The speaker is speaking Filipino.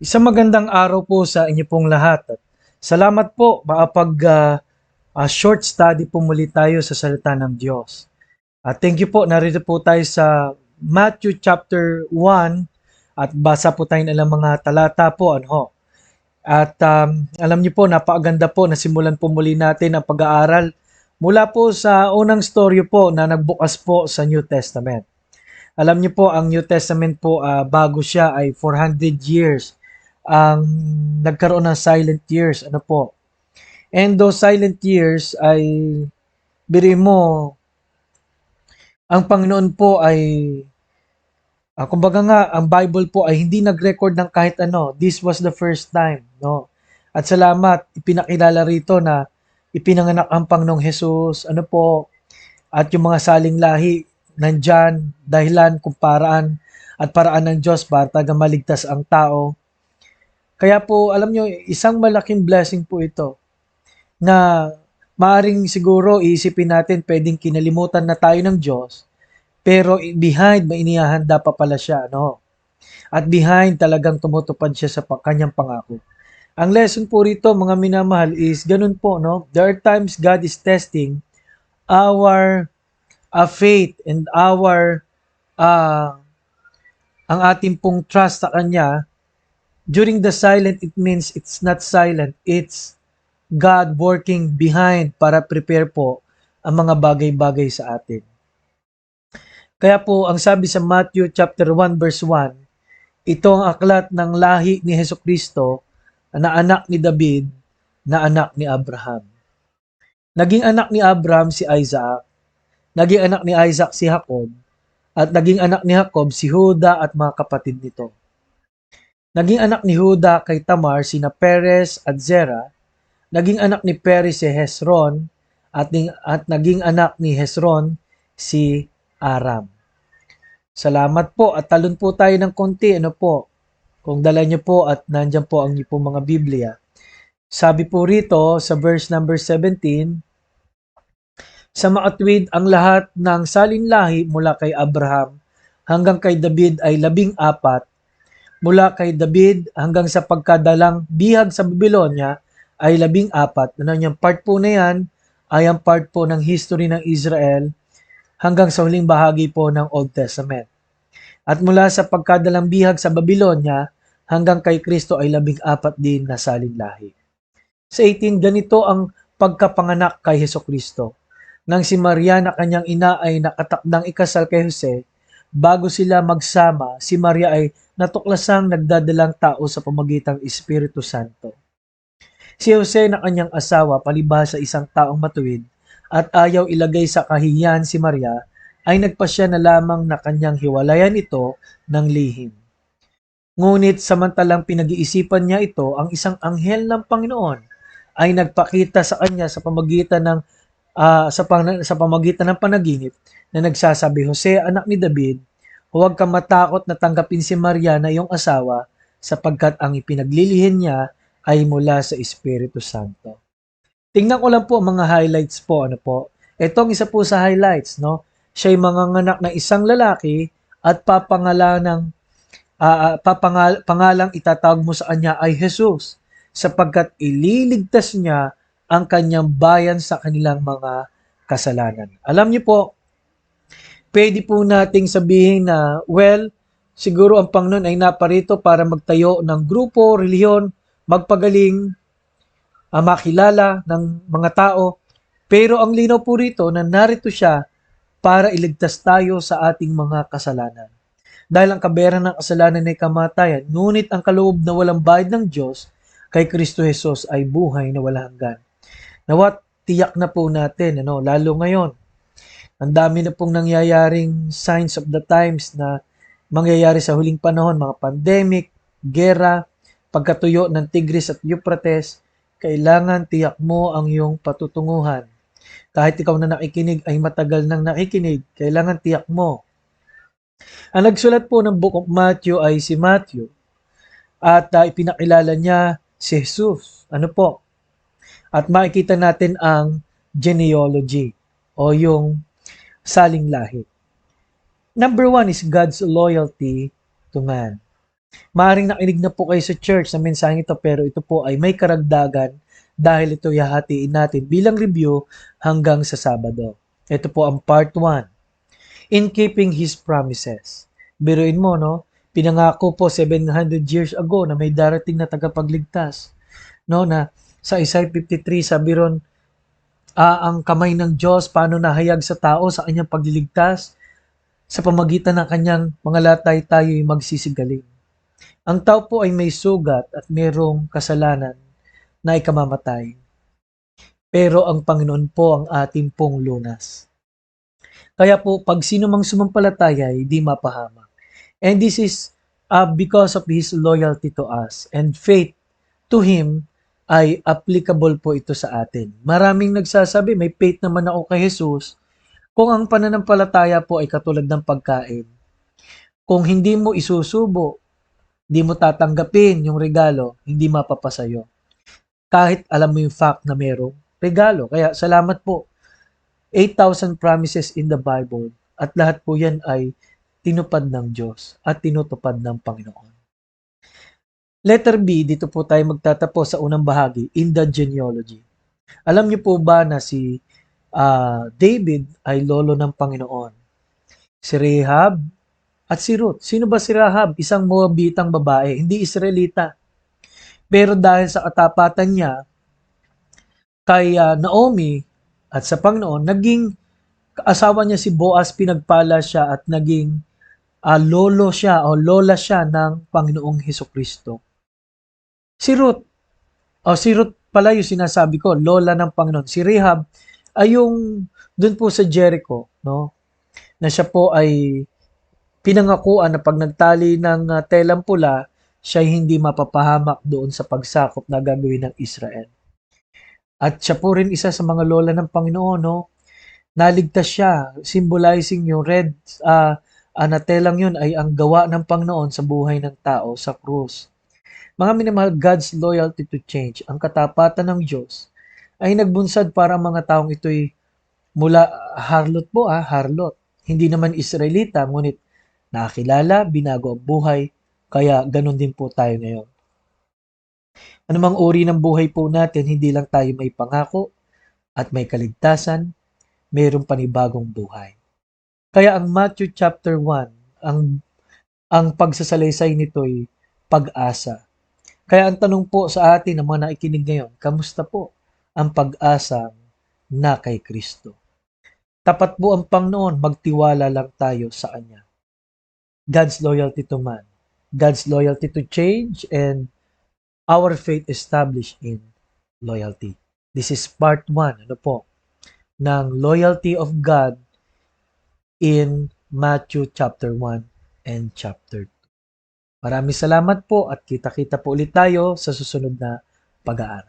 Isang magandang araw po sa inyo pong lahat. At salamat po short study po muli tayo sa salita ng Diyos. At thank you po, narito po tayo sa Matthew chapter 1 at basa po tayo ng ilang mga talata po. At alam niyo po, napakaganda po na simulan po muli natin ang pag-aaral mula po sa unang storyo po na nagbukas po sa New Testament. Alam niyo po, ang New Testament po, bago siya ay 400 years ang nagkaroon ng silent years. And those silent years ay, biri mo, ang Panginoon po ay, kumbaga nga, ang Bible po ay hindi nag-record ng kahit ano. This was the first time, no? At salamat, ipinakilala rito na ipinanganak ang Panginoong Jesus, at yung mga saling lahi, nandyan, dahilan, kung paraan, at paraan ng Diyos para taga maligtas ang tao. Kaya po, alam nyo, isang malaking blessing po ito na maaring siguro iisipin natin pwedeng kinalimutan na tayo ng Diyos, pero behind may inihahanda pa pala siya, no? At behind talagang tumutupad siya sa kanyang pangako. Ang lesson po rito, mga minamahal, is ganun po, no? There are times God is testing our faith and our ang ating pong trust sa Kanya. During the silent, it means it's not silent. It's God working behind para prepare po ang mga bagay-bagay sa atin. Kaya po, ang sabi sa Matthew chapter 1 verse 1, ito ang aklat ng lahi ni Hesukristo na anak ni David, na anak ni Abraham. Naging anak ni Abraham si Isaac, naging anak ni Isaac si Jacob, at naging anak ni Jacob si Juda at mga kapatid nito. Naging anak ni Juda kay Tamar sina Perez at Zerah, naging anak ni Perez si Hezron, at naging anak ni Hezron si Aram. Salamat po at talon po tayo ng konti. Kung dala niyo po at nandyan po ang inyong mga Biblia. Sabi po rito sa verse number 17, sa makatwid ang lahat ng salinlahi mula kay Abraham hanggang kay David ay 14, mula kay David hanggang sa pagkadalang bihag sa Babylonia ay 14. Yung part po na yan ay ang part po ng history ng Israel hanggang sa huling bahagi po ng Old Testament. At mula sa pagkadalang bihag sa Babylonia hanggang kay Kristo ay 14 din na salinlahi. Sa 18, ganito ang pagkapanganak kay Hesukristo. Nang si Maria na kanyang ina ay nakatakdang ikasal kay Jose, bago sila magsama, si Maria ay natuklasang nagdadalang tao sa pamagitang Espiritu Santo. Si Jose na kanyang asawa, palibhasa isang taong matuwid, at ayaw ilagay sa kahihiyan si Maria, ay nagpasya na lamang na kanyang hiwalayan ito ng lihim. Ngunit samantalang pinag-iisipan niya ito, ang isang anghel ng Panginoon ay nagpakita sa kanya sa pamagitan ng panaginip na nagsasabi, Jose, anak ni David, huwag kang matakot na tanggapin si Maria na iyong asawa sapagkat ang ipinaglilihin niya ay mula sa Espiritu Santo. Tingnan ko lang po ang mga highlights po. Itong isa po sa highlights, no? Siya ay manganganak ng isang lalaki at pangalang itatawag mo sa kanya ay Jesus sapagkat ililigtas niya ang kanyang bayan sa kanilang mga kasalanan. Alam niyo po, pwede po nating sabihin na, siguro ang Panginoon ay naparito para magtayo ng grupo, reliyon, magpagaling, makilala ng mga tao. Pero ang linaw po rito na narito siya para iligtas tayo sa ating mga kasalanan. Dahil ang kabayaran ng kasalanan ay kamatayan, ngunit ang kaloob na walang bayad ng Diyos kay Kristo Jesus ay buhay na walang hanggan. Nawat tiyak na po natin, lalo ngayon, ang dami na pong nangyayaring signs of the times na mangyayari sa huling panahon, mga pandemic, gera, pagkatuyo ng Tigris at Euphrates, kailangan tiyak mo ang iyong patutunguhan. Kahit ikaw na nakikinig ay matagal nang nakikinig, kailangan tiyak mo. Ang nagsulat po ng Book of Matthew ay si Matthew at ipinakilala niya si Jesus. At makikita natin ang genealogy o yung saling lahi. Number 1 is God's loyalty to man. Maaaring nakinig na po kayo sa church na mensaheng ito pero ito po ay may karagdagan dahil ito hahatiin natin bilang review hanggang sa Sabado. Ito po ang part 1. In keeping His promises. Biruin mo, no? Pinangako po 700 years ago na may darating na tagapagligtas. No, na sa Isaiah 53 sabi ron, ang kamay ng Diyos paano nahayag sa tao sa kanyang pagliligtas sa pamagitan ng kanyang mga latay tayo'y magsisigaling. Ang tao po ay may sugat at mayroong kasalanan na ikamamatay. Pero ang Panginoon po ang ating pong lunas. Kaya po, pag sino mang sumampalataya ay di mapahamak. And this is because of His loyalty to us. And faith to Him ay applicable po ito sa atin. Maraming nagsasabi, may faith naman ako kay Jesus. Kung ang pananampalataya po ay katulad ng pagkain, kung hindi mo isusubo, hindi mo tatanggapin yung regalo, hindi mapapasayo. Kahit alam mo yung fact na merong regalo. Kaya salamat po. 8,000 promises in the Bible at lahat po yan ay tinupad ng Diyos at tinutupad ng Panginoon. Letter B, dito po tayo magtatapos sa unang bahagi, in the genealogy. Alam niyo po ba na si David ay lolo ng Panginoon? Si Rahab at si Ruth. Sino ba si Rahab? Isang Moabitang babae, hindi Israelita. Pero dahil sa katapatan niya kay Naomi at sa Panginoon, naging asawa niya si Boaz, pinagpala siya at naging lolo siya o lola siya ng Panginoong Hesukristo. Si Ruth pala yung sinasabi ko, lola ng Panginoon. Si Rahab ay yung dun po sa Jericho, no? Na siya po ay pinangakuan na pag nagtali ng telang pula, siya ay hindi mapapahamak doon sa pagsakop na gagawin ng Israel. At siya po rin isa sa mga lola ng Panginoon, no? Naligtas siya, symbolizing yung red na telang yun ay ang gawa ng Panginoon sa buhay ng tao sa krus. Mga minamahal, God's loyalty to change, ang katapatan ng Diyos, ay nagbunsad para ang mga taong ito'y mula harlot po, harlot. Hindi naman Israelita, ngunit nakakilala, binago ang buhay, kaya ganun din po tayo ngayon. Anumang uri ng buhay po natin, hindi lang tayo may pangako at may kaligtasan, mayroong panibagong buhay. Kaya ang Matthew chapter 1, ang pagsasalaysay nito'y pag-asa. Kaya ang tanong po sa atin ng mga nakikinig ngayon, kamusta po ang pag-asa na kay Kristo? Tapat po ang Panginoon, magtiwala lang tayo sa Kanya. God's loyalty to man, God's loyalty to change, and our faith established in loyalty. This is part 1, ng loyalty of God in Matthew chapter 1 and chapter 2. Maraming salamat po at kita-kita po ulit tayo sa susunod na pag-aaral.